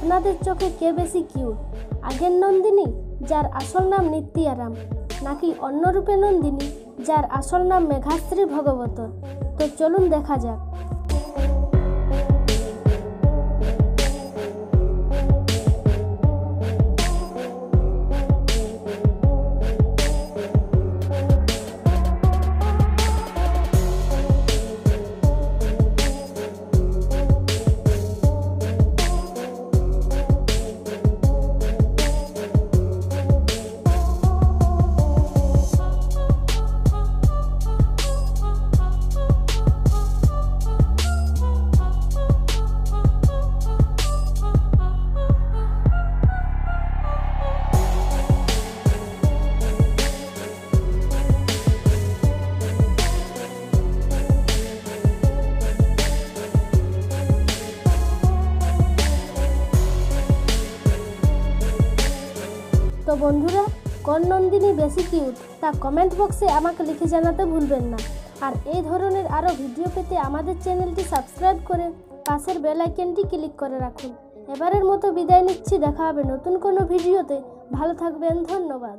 আপনাদের চোখে কে বেশি কিউট, আগের নন্দিনী যার আসল নাম নিত্যি আরাম, নাকি অন্য রূপে নন্দিনী যার আসল নাম মেঘাশ্রী ভগবত? তো চলুন দেখা যাক। তো বন্ধুরা, কোন নন্দিনী বেশি কিউট তা কমেন্ট বক্সে আমাকে লিখে জানাতে ভুলবেন না। আর এই ধরনের আরও ভিডিও পেতে আমাদের চ্যানেলটি সাবস্ক্রাইব করে পাশের বেল আইকনটি ক্লিক করে রাখুন। এবারের মতো বিদায় নিচ্ছি, দেখা হবে নতুন কোনো ভিডিওতে। ভালো থাকবেন, ধন্যবাদ।